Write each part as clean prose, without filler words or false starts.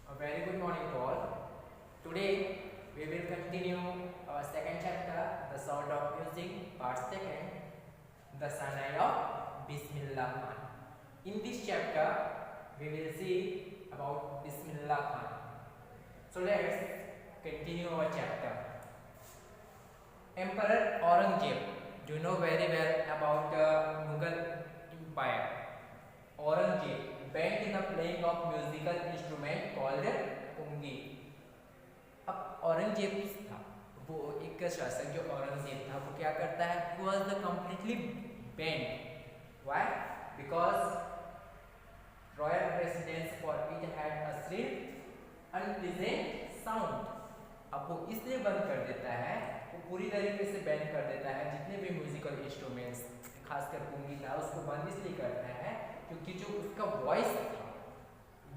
A very good morning to all. Today we will continue our second chapter, The Sound of Music, part second, The Sanai of Bismillah Khan. In this chapter, we will see about Bismillah Khan. So let's continue our chapter. Emperor Aurangzeb, you know very well about the Mughal Empire. Aurangzeb bent in the playing of musical instrument called पुंगी. अब औरंगजेब था वो एक शासक जो औरंगजेब था वो क्या करता है, he was the completely bent. Why? Because royal residence for it had a shrill unpleasant sound. अब वो इसलिए बंद कर देता है, वो पूरी तरीके से बैन कर देता है जितने भी म्यूजिकल इंस्ट्रूमेंट्स, खासकर पुंगी था उसको बंद इसलिए करता है क्योंकि जो उसका वॉइस था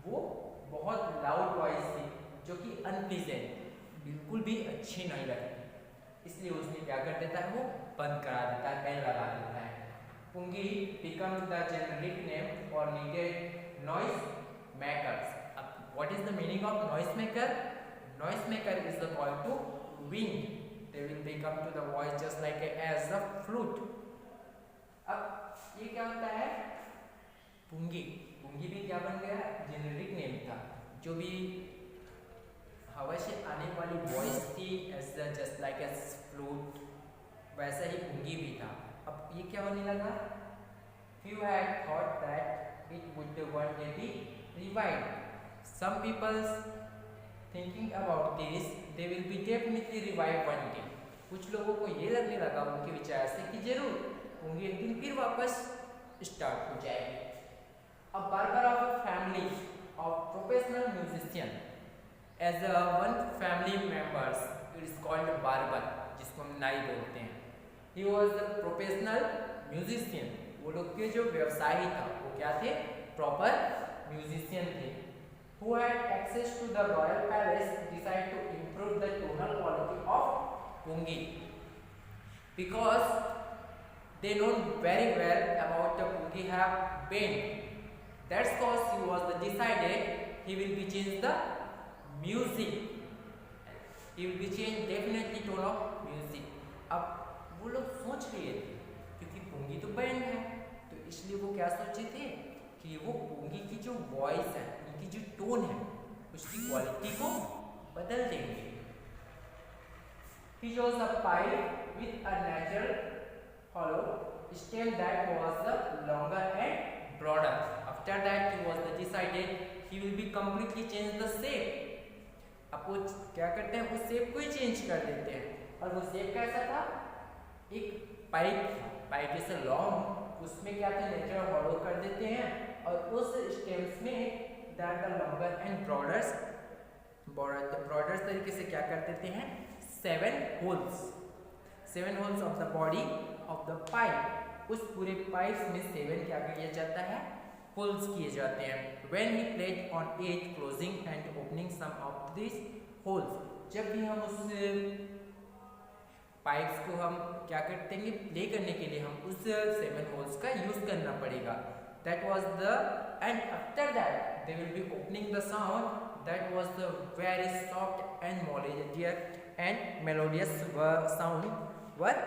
वो बहुत लाउड वॉइस थी जो कि अनप्लीजेंट, बिल्कुल भी अच्छी नहीं लगती, इसलिए उसने क्या कर देता है, वो बंद करा देता है, बैन लगा देता है. Pungi become the generic name for needed noise makers. अब what is the meaning of noise maker? Noise maker is the call to wind. They will become to the voice just like as a flute. अब ये क्या होता है, पुंगी. पुंगी भी क्या बन गया, जेनेरिक नेम था. जो भी हवा से आने वाली वॉइस थी as just like as flute, वैसा ही पुंगी भी था. अब ये क्या होने लगा, few had thought that it would one day be revived. Some people thinking about this, they will be definitely revived one day. कुछ लोगों को ये लगने लगा उनके विचार से कि जरूर पुंगी एक दिन फिर वापस स्टार्ट हो जाएगी. A barber of a family of professional musician, as a one family members, it is called barber, जिसको हम नाई बोलते हैं. He was a professional musician. वो लोग के जो व्यवसायी था वो क्या थे, प्रॉपर म्यूजिशियन थे. Who had access to the royal palace decided to improve the tonal quality of pungi because they know very well about the pungi have bend. That's cause he was the decided he will be change the music. He will be change definitely tone of music. अब वो लोग सोच रहे थे क्योंकि पुंगी तो band है, तो इसलिए वो क्या सोचे थे कि वो पुंगी की जो वॉइस है, उनकी जो टोन है, उसकी क्वालिटी को बदल देंगे. He chose a pipe with a natural hollow stem that was the longer and broader. After that he was the decided he will be completely change the shape. अब वो क्या करते हैं, उस शेप को ही चेंज कर देते हैं. और वो शेप कैसा था, एक पाइप था, पाइप जैसे लॉन्ग, उसमें क्या था, नेचुरल हॉलो कर देते हैं और उस स्टेम्स में दैट द लॉन्गर एंड ब्रॉडर्स ब्रॉडर्स तरीके से क्या कर देते हैं, 7 holes of the body of the pipe. उस पूरे पाइप में 7 क्या किया जाता है, होल्स किए जाते हैं. When he played on it, closing and opening some of these holes. जब भी हम उस पाइप्स को हम क्या करते हैं, प्ले करने के लिए हम उस 7 होल्स का यूज करना पड़ेगा. That was the and after that they will be opening the sound. That was the very soft and melodious sound were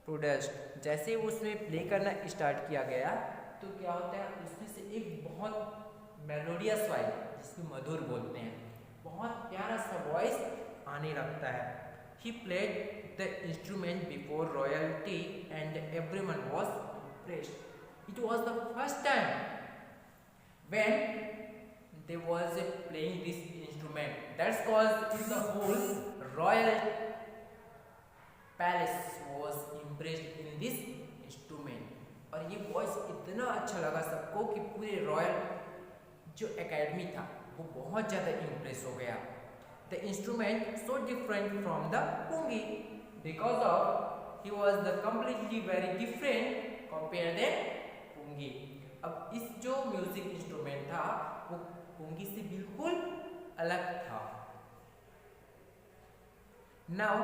produced. जैसे उसमें प्ले करना स्टार्ट किया गया तो क्या होता है, उसमें से एक बहुत मेलोडियस वॉइस, जिसको मधुर बोलते हैं, बहुत प्यारा सा वॉइस आने लगता है. He played the instrument before royalty and everyone was impressed. It was the first time when they was playing this instrument. That's cause the whole royal palace was impressed in this instrument. और ये voice इतना अच्छा लगा सबको कि पूरे royal जो academy था वो बहुत ज़्यादा इम्प्रेस हो गया. The instrument so different from the pungi because of he was the completely very different compare then pungi. अब इस जो म्यूजिक इंस्ट्रूमेंट था वो पुंगी से बिल्कुल अलग था. Now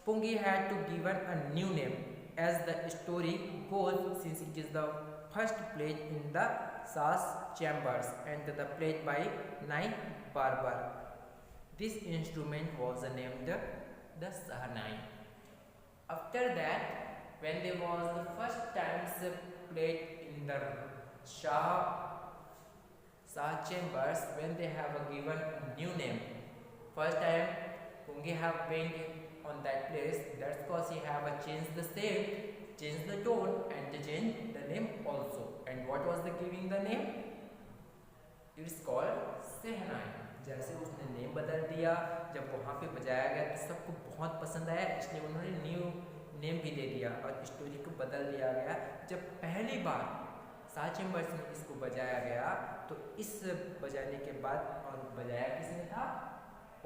pungi had to given a new name as the story goes, since it is the first played in the Sas chambers and the played by Nai Barber. This instrument was named the Sahnai. After that, when there was the first times played in the Shah chambers, when they have given a new name, first time Kungi have went on that place, that's because he have changed the shape, changed the tone and changed the name also. And what was the giving the name? It's called Sehnai. जैसे उसने name बदल दिया, जब वहाँ पे बजाया गया तो सबको बहुत पसंद आया, इसलिए उन्होंने न्यू नेम भी दे दिया और स्टोरी को बदल दिया गया। जब पहली बार सा चैम्बर्स में इसको बजाया गया तो इस बजाने के बाद, और बजाया किसने था?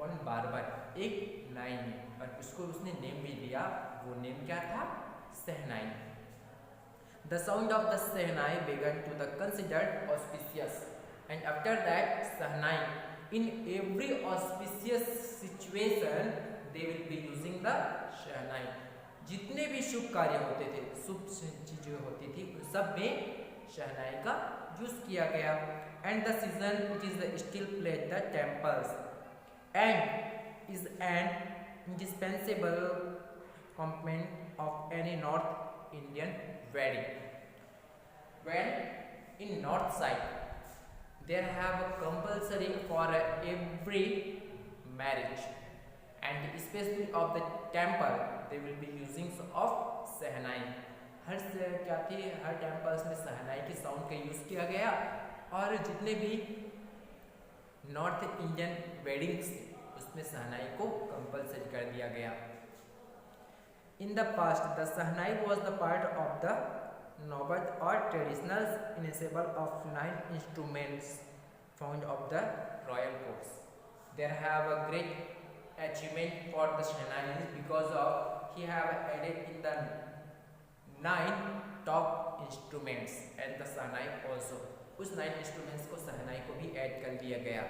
वन बार्बर, एक नाई ने, और उसको उसने नेम भी दिया। वो नेम क्या था? सहनाई। The sound of the Sehnai began to the considered auspicious, and after that Sehnai, in every auspicious situation they will be using the Sehnai. जितने भी शुभ कार्य होते थे, शुभ चीजें होती थी, उन सब में शहनाई का यूज किया गया। And the season it is the still played the temples and is an indispensable component of any North Indian wedding. When in north side there have a compulsory for every marriage, and especially of the temple they will be using of Sehnai. हर क्या थी, हर temples में सहनाई के sound का use किया गया, और जितने भी नॉर्थ इंडियन वेडिंग्स उसमें सहनाई को कंपलसरी कर दिया गया। In the past the shehnai was the part of the naubat और traditional ensemble of 9 instruments found of the royal courts. There have a great achievement for the shehnai because of he have added in the 9 top instruments and the shehnai also. उस 9 instruments को सहनाई को भी add कर दिया गया,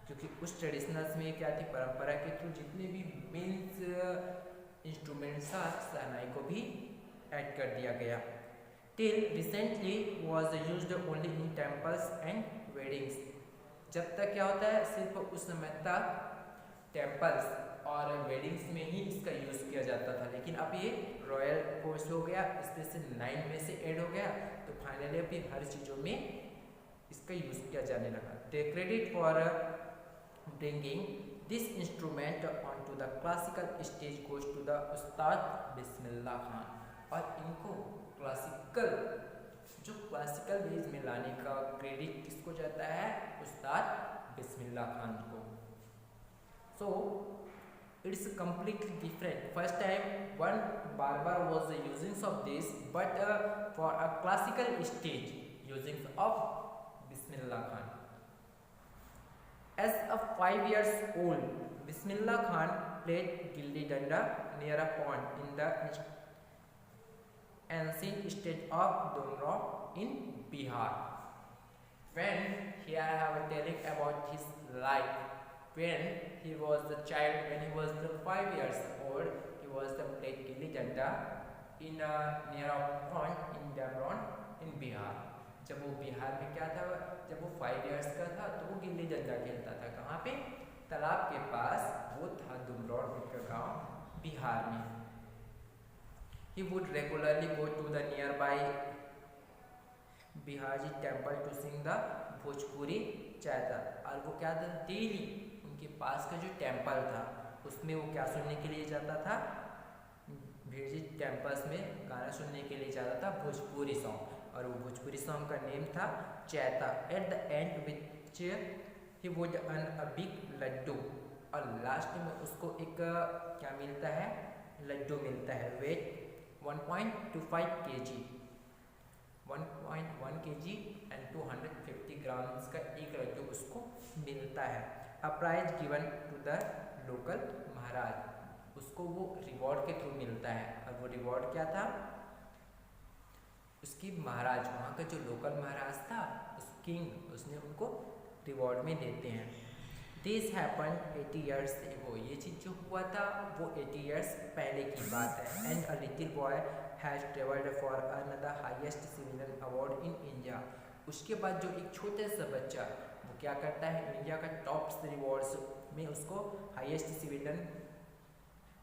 क्योंकि उस ट्रेडिशनल्स में क्या थी, परंपरा के थ्रू जितने भी मेन्स इंस्ट्रूमेंट्स था सहनाई को भी ऐड कर दिया गया। Till recently was used only in temples and weddings. जब तक क्या होता है, सिर्फ उस समय तक टेम्पल्स और वेडिंग्स में ही इसका यूज किया जाता था, लेकिन अब ये रॉयल कोर्स हो गया, इसमें से 9 में से ऐड हो गया, तो फाइनली अभी हर चीज़ों में इसका यूज किया जाने लगा। The credit for bringing this instrument on to the classical stage goes to the Ustad Bismillah Khan. और इनको क्लासिकल वेज में लाने का क्रेडिट किसको जाता है? उस्ताद बिस्मिल्लाह खान को। सो it's completely different. First time one barber was using of this, but for a classical stage using of Bismillah Khan. As a 5 years old, Bismillah Khan played gilli danda near a pond in the ancient state of Dumraw in Bihar. When here I have telling about his life. When he was the child, when he was the 5 years old, he was the played gilli danda in near a pond in Dumraw in Bihar. जब वो बिहार में क्या था, जब वो 5 years का था तो वो गिल्ली डंडा खेलता था। कहाँ पे? तालाब के पास, वो था डुमरौर का गाँव बिहार में। He would regularly go to the nearby Biharji temple to sing the Bhojpuri चाहता, और वो क्या था, डेली उनके पास का जो टेम्पल था उसमें वो क्या सुनने के लिए जाता था? बिहारजी टेम्पल्स में गाना सुनने के लिए जाता था, भोजपुरी सॉन्ग, और वो भोजपुरी सॉन्ग का नेम था Chaita. At the end which he would earn a big laddu, और लास्ट में उसको एक क्या मिलता है? लड्डू मिलता है। Weight 1.25 kg, 1.1 kg and 250 grams का एक लड्डू उसको मिलता है। A prize given to the local Maharaj, उसको वो रिवॉर्ड के थ्रू मिलता है। और वो रिवॉर्ड क्या था? उसकी महाराज, वहाँ का जो लोकल महाराज था, उस किंग, उसने उनको रिवॉर्ड में देते हैं। दिस हैपन 80 years ago, ये चीज़ जो हुआ था वो 80 years पहले की बात है। And a little boy has travelled for another highest civilian award in India. उसके बाद जो एक छोटा सा बच्चा वो क्या करता है, इंडिया का टॉप रिवॉर्ड्स में उसको हाईएस्ट सिविलियन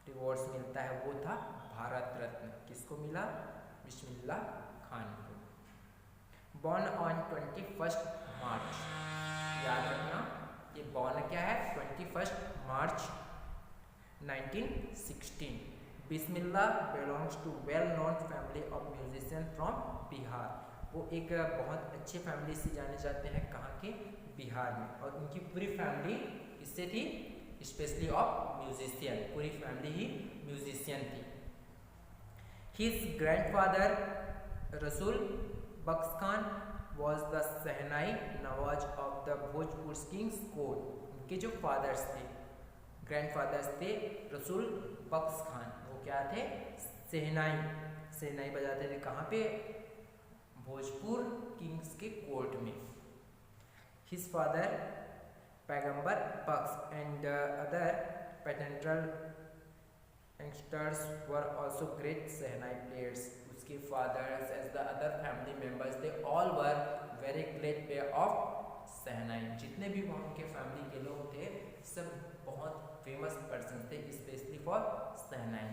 रिवॉर्ड्स मिलता है, वो था भारत रत्न। किसको मिला? बिस्मिल्लाह खान को। बॉर्न ऑन 21 मार्च, याद रखना ये बॉर्न क्या है, 21 March 1916। Bismillah belongs to well known family of musician from Bihar. वो एक बहुत अच्छे फैमिली से जाने जाते हैं, कहाँ के? बिहार में। और उनकी पूरी फैमिली किससे थी? स्पेशली ऑफ म्यूजिशियन, पूरी फैमिली ही म्यूजिशियन थी। His grandfather Rasool Bakhsh Khan was the shehnai nawaz of the Bhojpur kings court. उनके जो फादर्स थे, ग्रैंडफादर्स थे रसूल बख्श खान, वो क्या थे? शहनाई, शहनाई बजाते थे। कहाँ पे? भोजपुर किंग्स के कोर्ट में। His father Paigambar Bakhsh and other paternal youngsters were also great Sehnai players. उसके fathers as the other family members they all were very great player of Sehnai. जितने भी वहाँ के फैमिली के लोग थे सब बहुत फेमस पर्सन थे, स्पेशली फॉर Sehnai.